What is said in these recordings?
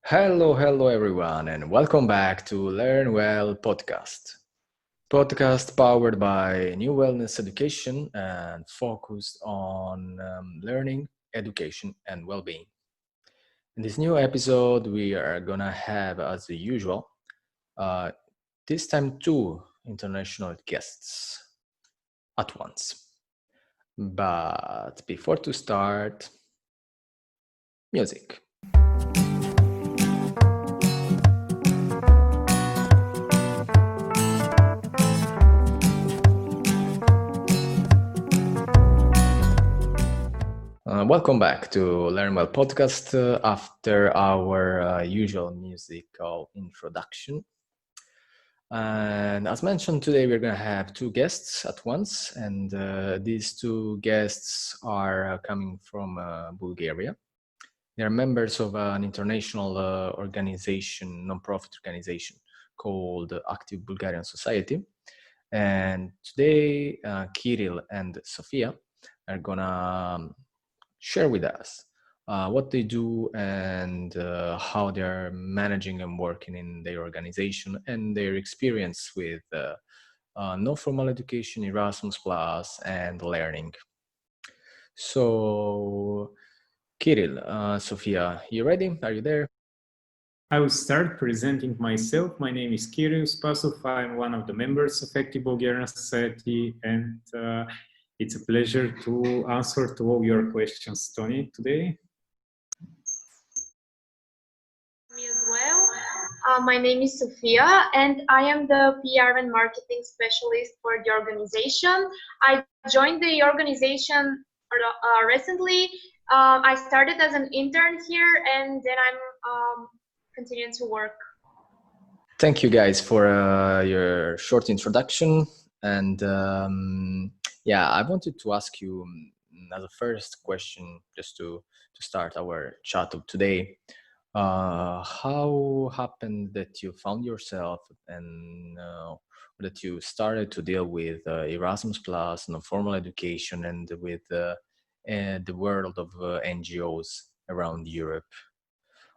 Hello everyone, and welcome back to Learn Well podcast. Podcast powered by New Wellness Education and focused on learning, education, and well-being. In this new episode, we are gonna have, as usual, uh, this time two international guests at once. But before to start, music. Welcome back to Learn Well podcast after our usual musical introduction. And as mentioned, today we're going to have two guests at once, and these two guests are coming from Bulgaria. They are members of an international organization, non-profit organization called Active Bulgarian Society. And today, Kiril and Sophia are gonna share with us what they do and how they're managing and working in their organization and their experience with non-formal education, Erasmus Plus, and learning. So, Kirill, Sophia, you ready? Are you there? I will start presenting myself. My name is Kiril Spasov. I'm one of the members of Active Bulgarian Society, and it's a pleasure to answer to all your questions, Tony, today. Me as well. My name is Sophia, and I am the PR and marketing specialist for the organization. I joined the organization recently. I started as an intern here, and then I'm continuing to work. Thank you guys for your short introduction. And yeah, I wanted to ask you as a first question, just to start our chat of today. How happened that you found yourself and that you started to deal with Erasmus Plus, formal education, and with the world of NGOs around Europe?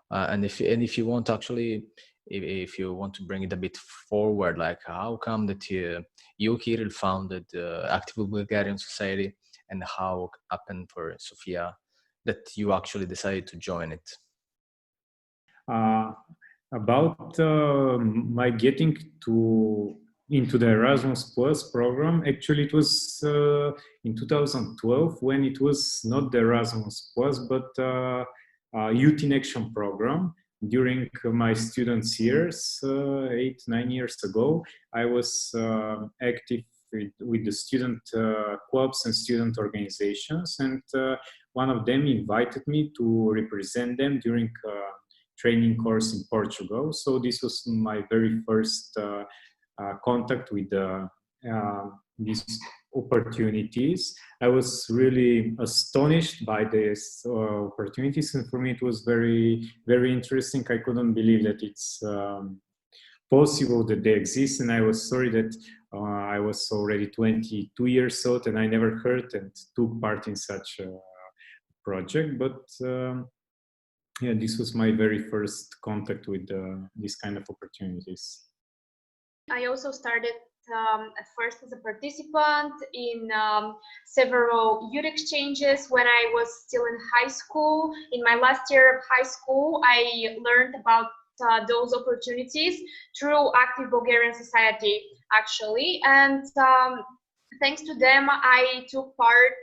And if you want actually, if you want to bring it a bit forward, like how come that you Kirill founded Active Bulgarian Society, and how happened for Sophia that you actually decided to join it? About my getting into the Erasmus Plus program, actually it was in 2012 when it was not the Erasmus Plus, but Youth in Action program. During my students' years, 8-9 years ago, I was active with the student clubs and student organizations, and one of them invited me to represent them during training course in Portugal. So this was my very first contact with these opportunities. I was really astonished by these opportunities, and for me it was very, very interesting. I couldn't believe that it's possible that they exist, and I was sorry that I was already 22 years old and I never heard and took part in such a project. But yeah, this was my very first contact with these kind of opportunities. I also started at first as a participant in several youth exchanges when I was still in high school. In my last year of high school, I learned about those opportunities through Active Bulgarian Society, actually. And thanks to them, I took part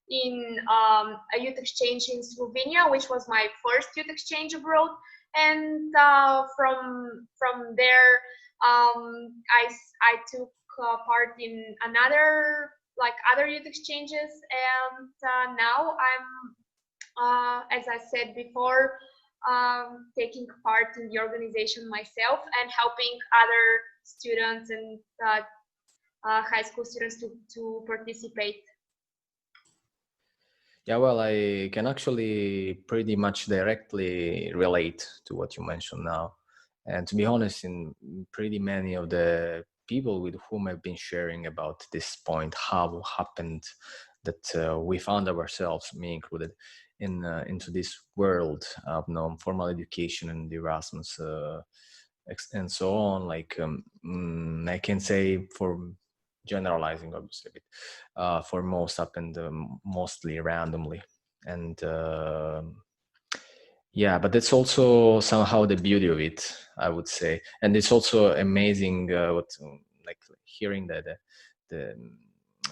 in a youth exchange in Slovenia, which was my first youth exchange abroad. And from there, I took part in other youth exchanges, and now I'm, as I said before, taking part in the organization myself and helping other students and high school students to participate. Yeah, well, I can actually pretty much directly relate to what you mentioned now. And to be honest, in pretty many of the people with whom I've been sharing about this point, how happened that we found ourselves, me included, into this world of non-formal education and the Erasmus and so on. Like I can say, for generalizing obviously a bit, for most happened mostly randomly, and yeah, but that's also somehow the beauty of it, I would say. And it's also amazing like hearing the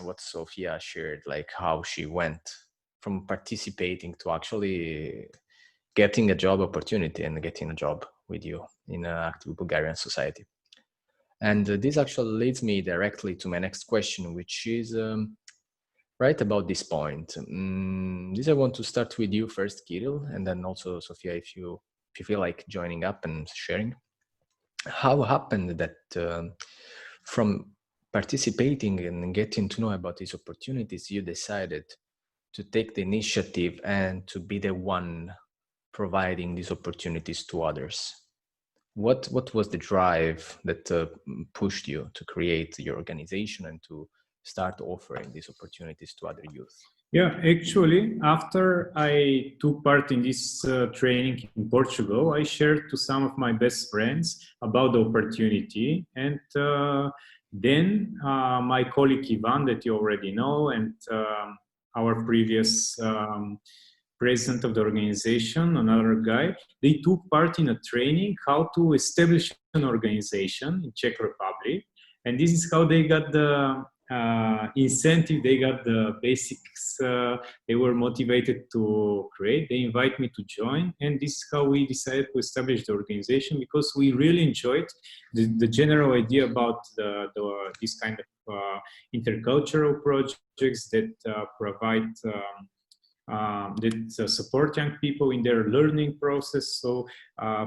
what Sophia shared, like how she went from participating to actually getting a job opportunity and getting a job with you in an active Bulgarian society. And this actually leads me directly to my next question, which is right about this point. This I want to start with you first, Kiril, and then also Sophia, if you feel like joining up and sharing. How happened that from participating and getting to know about these opportunities, you decided to take the initiative and to be the one providing these opportunities to others? What was the drive that pushed you to create your organization and to start offering these opportunities to other youth? Yeah, actually, after I took part in this training in Portugal, I shared to some of my best friends about the opportunity. And then my colleague Ivan, that you already know, and our previous president of the organization, another guy, they took part in a training how to establish an organization in Czech Republic. And this is how they got the incentive, they got the basics, they were motivated to create. They invite me to join, and this is how we decided to establish the organization, because we really enjoyed the general idea about this kind of intercultural projects that provide that support young people in their learning process. So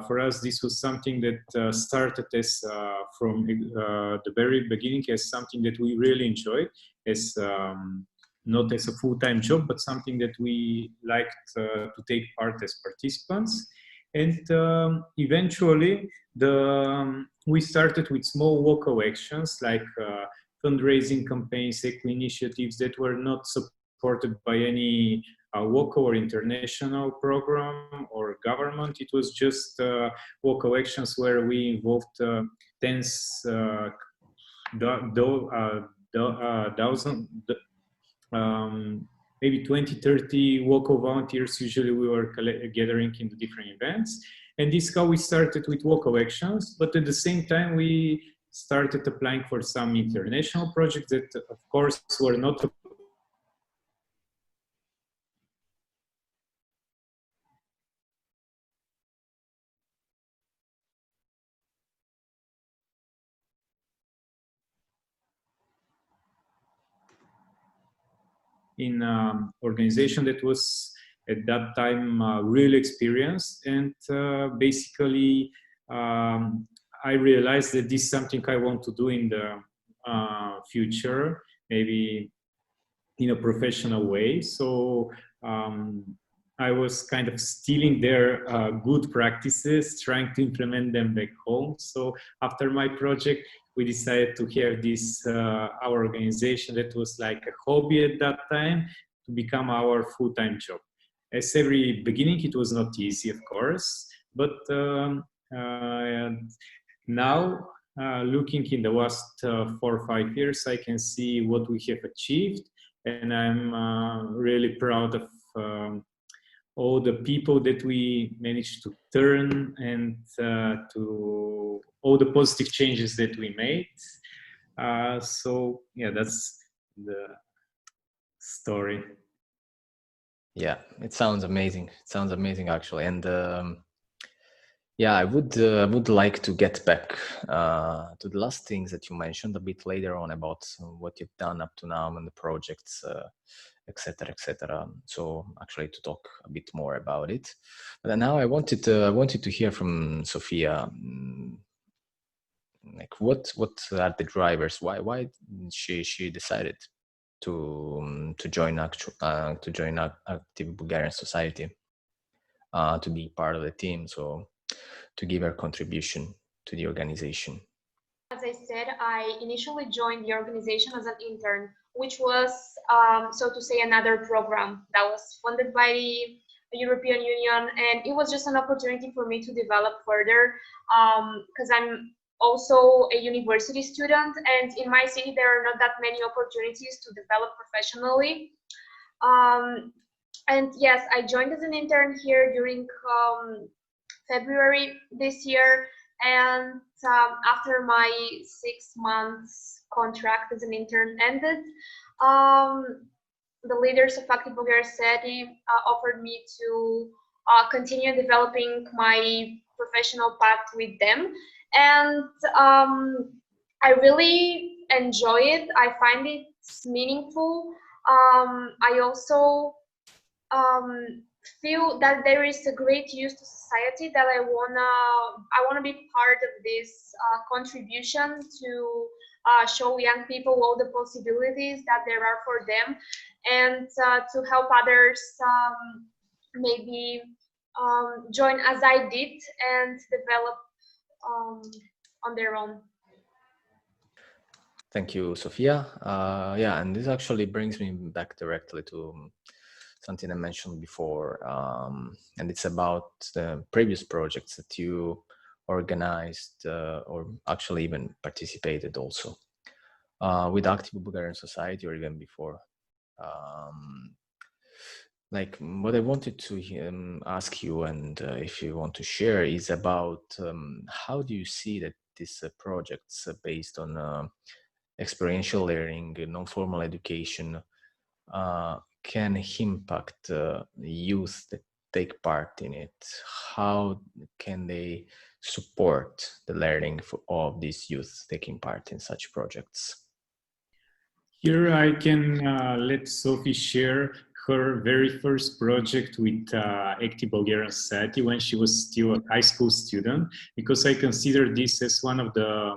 for us, this was something that started as from the very beginning as something that we really enjoyed, as not as a full-time job, but something that we liked to take part as participants. And eventually, we started with small local actions like fundraising campaigns, eco initiatives that were not supported by any local or international program or government. It was just local actions where we involved tens, maybe 20, 30 local volunteers. Usually we were gathering in the different events. And this is how we started with local actions. But at the same time, we started applying for some international projects that, of course, were not in organization that was at that time really experienced. And basically, I realized that this is something I want to do in the future, maybe in a professional way. So I was kind of stealing their good practices, trying to implement them back home. So after my project, we decided to have this, our organization that was like a hobby at that time, to become our full-time job. As every beginning, it was not easy, of course, but now, looking in the last 4 or 5 years, I can see what we have achieved, and I'm really proud of all the people that we managed to turn, and to all the positive changes that we made. So yeah, that's the story. Yeah, it sounds amazing. It sounds amazing, actually. And yeah, I would like to get back to the last things that you mentioned a bit later on about what you've done up to now and the projects, etc., etc. So actually, to talk a bit more about it. But now I wanted to hear from Sophia. Like, what are the drivers? Why she decided to join Active Bulgarian Society, to be part of the team, so to give her contribution to the organization? As I said, I initially joined the organization as an intern, which was, so to say, another program that was funded by the European Union, and it was just an opportunity for me to develop further, because I'm also a university student, and in my city there are not that many opportunities to develop professionally. And yes, I joined as an intern here during February this year, and after my 6 months contract as an intern ended, the leaders of Active Bulgarian Society offered me to continue developing my professional path with them, and I really enjoy it. I find it meaningful. I also feel that there is a great use to society, that I wanna be part of this contribution to show young people all the possibilities that there are for them, and to help others maybe join as I did and develop on their own. Thank you, Sophia. Yeah, and this actually brings me back directly to something I mentioned before, and it's about the previous projects that you organized or actually even participated also with Active Bulgarian Society or even before. Like what I wanted to ask you, and if you want to share, is about how do you see that these projects based on experiential learning, non-formal education, can impact youth that take part in it? How can they support the learning of these youth taking part in such projects? Here I can let Sophie share her very first project with Active Bulgarian Society when she was still a high school student, because I consider this as one of the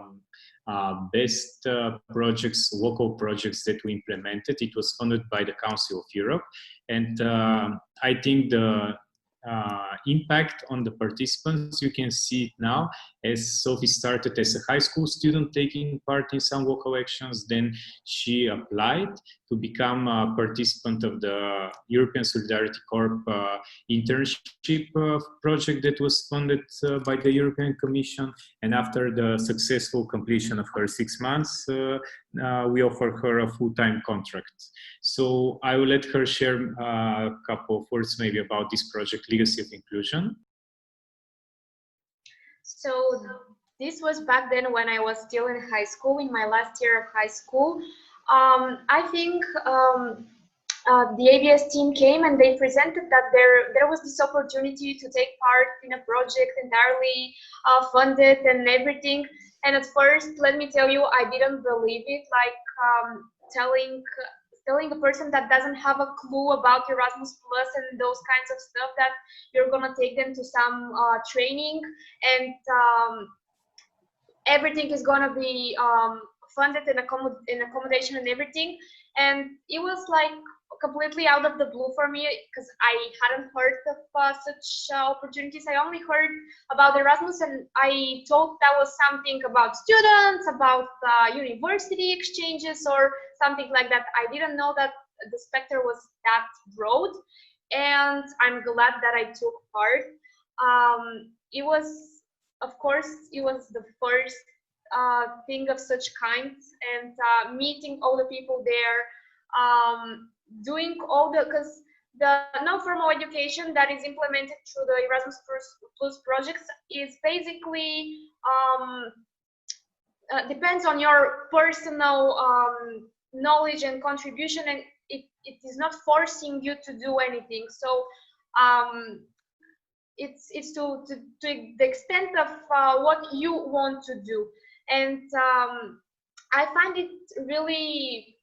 best projects, local projects that we implemented. It was funded by the Council of Europe, and I think the impact on the participants, you can see it now, as Sophie started as a high school student taking part in some local actions. Then she applied to become a participant of the European Solidarity Corps internship project that was funded by the European Commission. And after the successful completion of her 6 months, we offered her a full-time contract. So I will let her share a couple of words maybe about this project, Legacy of Inclusion. So this was back then when I was still in high school, in my last year of high school. I think the ABS team came and they presented that there was this opportunity to take part in a project entirely funded and everything. And at first, let me tell you, I didn't believe it. Like telling a person that doesn't have a clue about Erasmus Plus and those kinds of stuff that you're gonna take them to some training, and everything is gonna be funded and accommodation and everything. And it was like completely out of the blue for me, because I hadn't heard of such opportunities. I only heard about Erasmus, and I thought that was something about students, about university exchanges or something like that. I didn't know that the spectrum was that broad, and I'm glad that I took part. It was, of course, it was the first thing of such kind, and meeting all the people there, doing all because the non-formal education that is implemented through the Erasmus Plus projects is basically depends on your personal knowledge and contribution, and it is not forcing you to do anything. So it's to the extent of what you want to do. And I find it really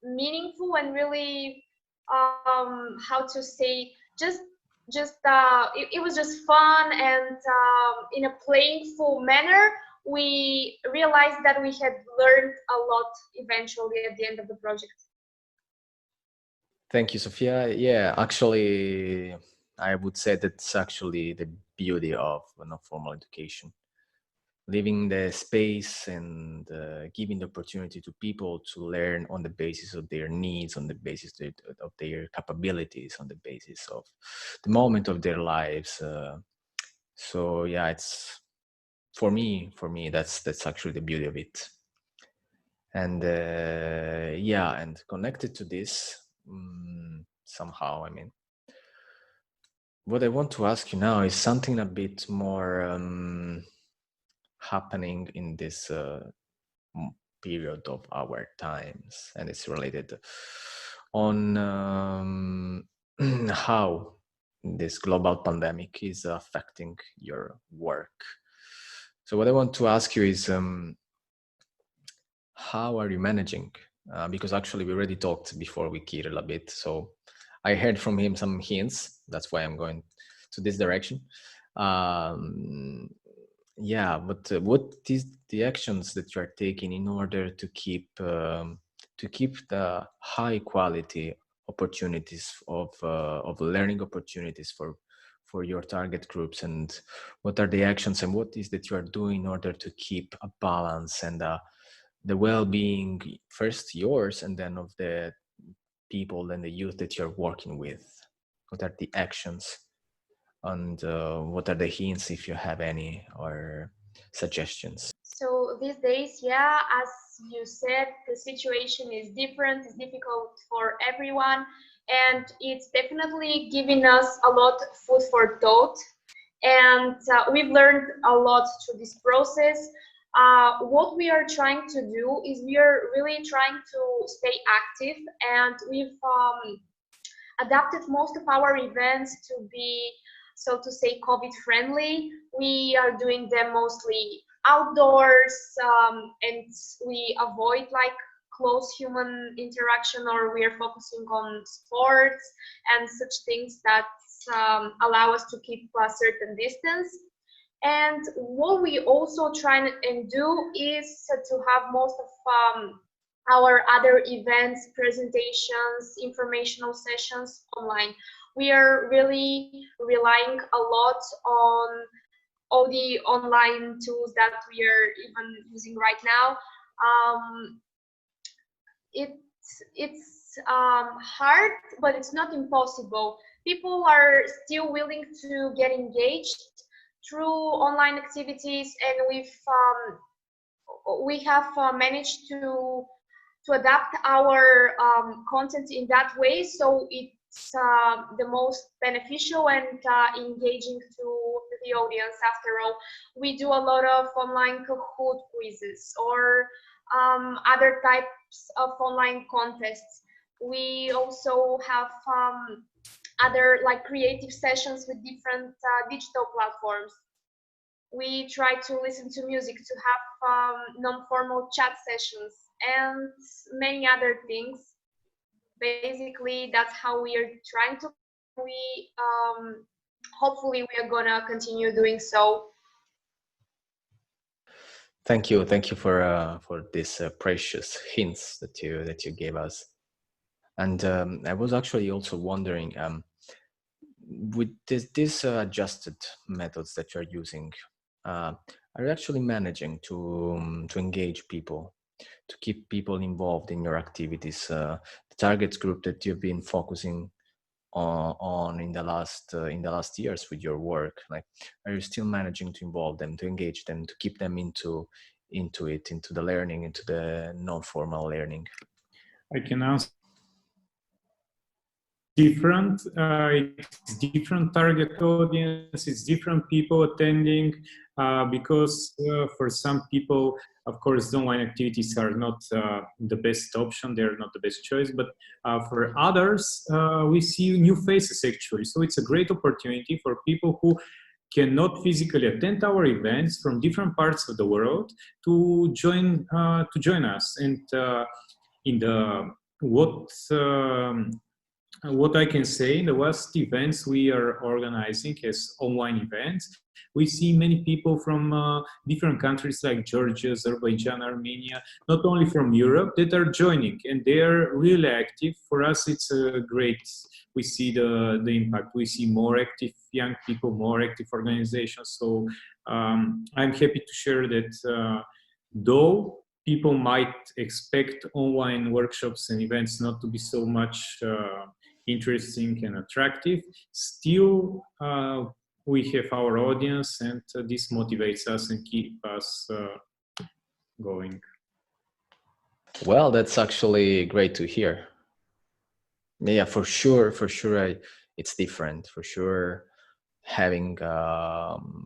meaningful, and really how to say, it was just fun, and in a playful manner we realized that we had learned a lot eventually at the end of the project. Thank you, Sophia. Yeah, actually, I would say that's actually the beauty of non-formal education. leaving the space and giving the opportunity to people to learn on the basis of their needs, on the basis of their capabilities, on the basis of the moment of their lives. So yeah, it's for me that's actually the beauty of it. And yeah, and connected to this somehow, I mean, what I want to ask you now is something a bit more happening in this period of our times, and it's related on how this global pandemic is affecting your work. So what I want to ask you is how are you managing? Because actually we already talked before with Kiril a bit, so I heard from him some hints. That's why I'm going to this direction. Yeah, but what is the actions that you are taking in order to keep the high quality opportunities of learning opportunities for your target groups, and what are the actions and what is that you are doing in order to keep a balance and the well-being, first yours and then of the people and the youth that you're working with? What are the actions and what are the hints, if you have any, or suggestions? So these days, yeah, as you said, the situation is different, it's difficult for everyone, and it's definitely giving us a lot of food for thought. And we've learned a lot through this process. What we are trying to do is we are really trying to stay active, and we've adapted most of our events to be, so to say, COVID friendly. We are doing them mostly outdoors, and we avoid like close human interaction, or we are focusing on sports and such things that allow us to keep a certain distance. And what we also try and do is to have most of our other events, presentations, informational sessions online. We are really relying a lot on all the online tools that we are even using right now. It's hard, but it's not impossible. People are still willing to get engaged through online activities, and we have managed to adapt our content in that way, so it's the most beneficial and engaging to the audience. After all, we do a lot of online Kahoot quizzes or other types of online contests. We also have other like creative sessions with different digital platforms. We try to listen to music, to have non-formal chat sessions, and many other things. Basically, that's how we are trying to. We hopefully we are gonna continue doing so. Thank you for these precious hints that you gave us. And I was actually also wondering, with these adjusted methods that you're using, are you actually managing to engage people, to keep people involved in your activities? The target group that you've been focusing on in the last years with your work, like, are you still managing to involve them, to engage them, to keep them into the learning, into the non-formal learning? I can answer. Different, it's different target audience, it's different people attending, because for some people, of course, online activities are not the best option, they're not the best choice, but for others, we see new faces actually. So it's a great opportunity for people who cannot physically attend our events from different parts of the world to join us. And in the what I can say, in the last events we are organizing as online events, we see many people from different countries like Georgia, Azerbaijan, Armenia, not only from Europe, that are joining, and they are really active. For us, it's a great. We see the impact. We see more active young people, more active organizations. So I'm happy to share that though people might expect online workshops and events not to be so much interesting and attractive, still we have our audience, and this motivates us and keep us going. Well, that's actually great to hear. Yeah, for sure, it's different. For sure, having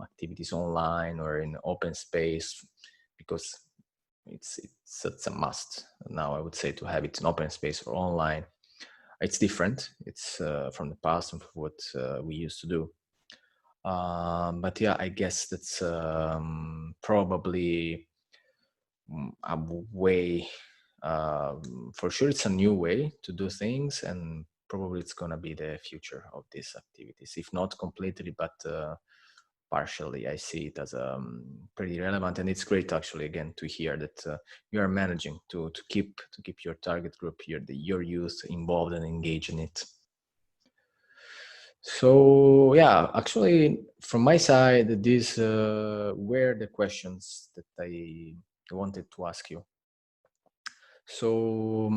activities online or in open space, because it's a must now, I would say, to have it in open space or online. It's different. It's from the past and from what we used to do. But yeah, I guess that's probably a way. For sure, it's a new way to do things, and probably it's gonna be the future of these activities, if not completely, but partially. I see it as pretty relevant, and it's great actually again to hear that you are managing to keep your target group, your youth involved and engaged in it. So yeah, actually from my side, these were the questions that I wanted to ask you. So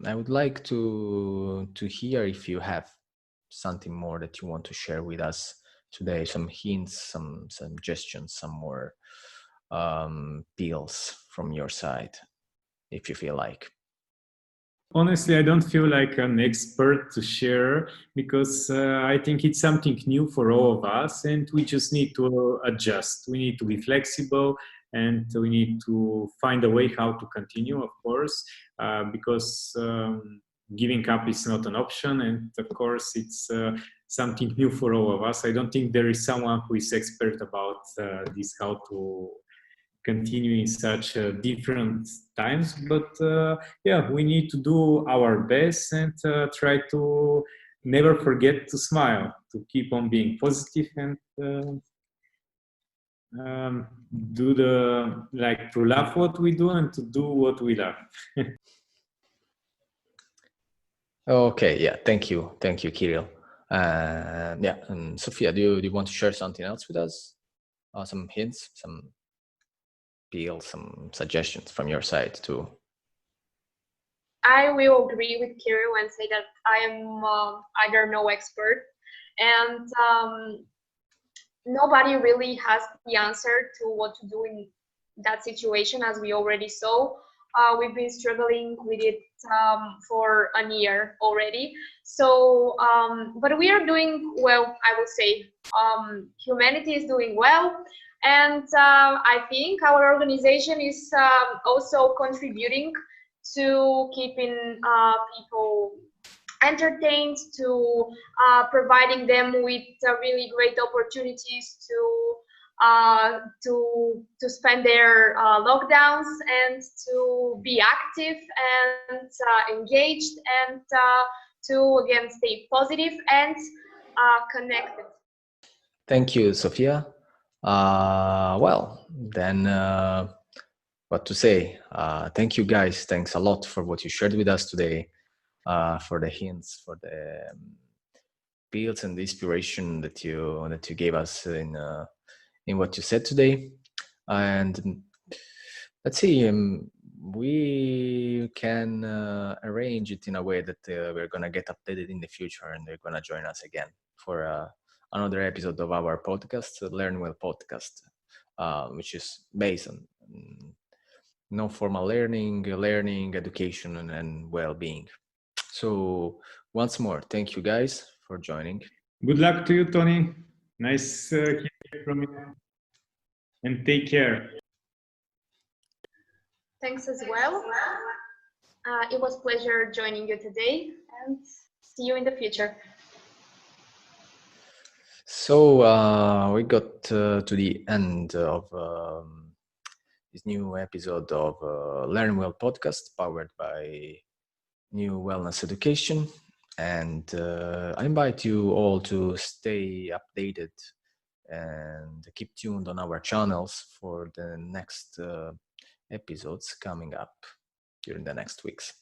I would like to hear if you have something more that you want to share with us today, some hints, some suggestions, some more pills from your side, if you feel like. Honestly, I don't feel like an expert to share, because I think it's something new for all of us, and we just need to adjust. We need to be flexible, and we need to find a way how to continue, of course, because giving up is not an option, and of course it's something new for all of us. I don't think there is someone who is expert about this, how to continue in such different times, but yeah, we need to do our best and try to never forget to smile, to keep on being positive, and do to love what we do and to do what we love. Okay, yeah, thank you, Kiril. Yeah, and Sophia, do you want to share something else with us? Some hints, some pills, some suggestions from your side too? I will agree with Kiril and say that I am either no expert, and nobody really has the answer to what to do in that situation, as we already saw. We've been struggling with it for a year already. So, but we are doing well, I would say. Humanity is doing well. And I think our organization is also contributing to keeping people entertained, to providing them with really great opportunities to spend their lockdowns and to be active and engaged, and to again stay positive and connected. Thank you, Sophia. Well, then what to say? Thank you, guys. Thanks a lot for what you shared with us today, for the hints, for the pills and the inspiration that you gave us in what you said today. And let's see, we can arrange it in a way that we're gonna get updated in the future, and they're gonna join us again for another episode of our podcast, Learn Well podcast, which is based on no formal learning, education, and well-being. So once more, thank you guys for joining. Good luck to you, Tony. Nice hearing from you, and take care. Thanks as well. It was a pleasure joining you today, and see you in the future. So we got to the end of this new episode of Learn Well podcast, powered by New Wellness Education. And I invite you all to stay updated and keep tuned on our channels for the next episodes coming up during the next weeks.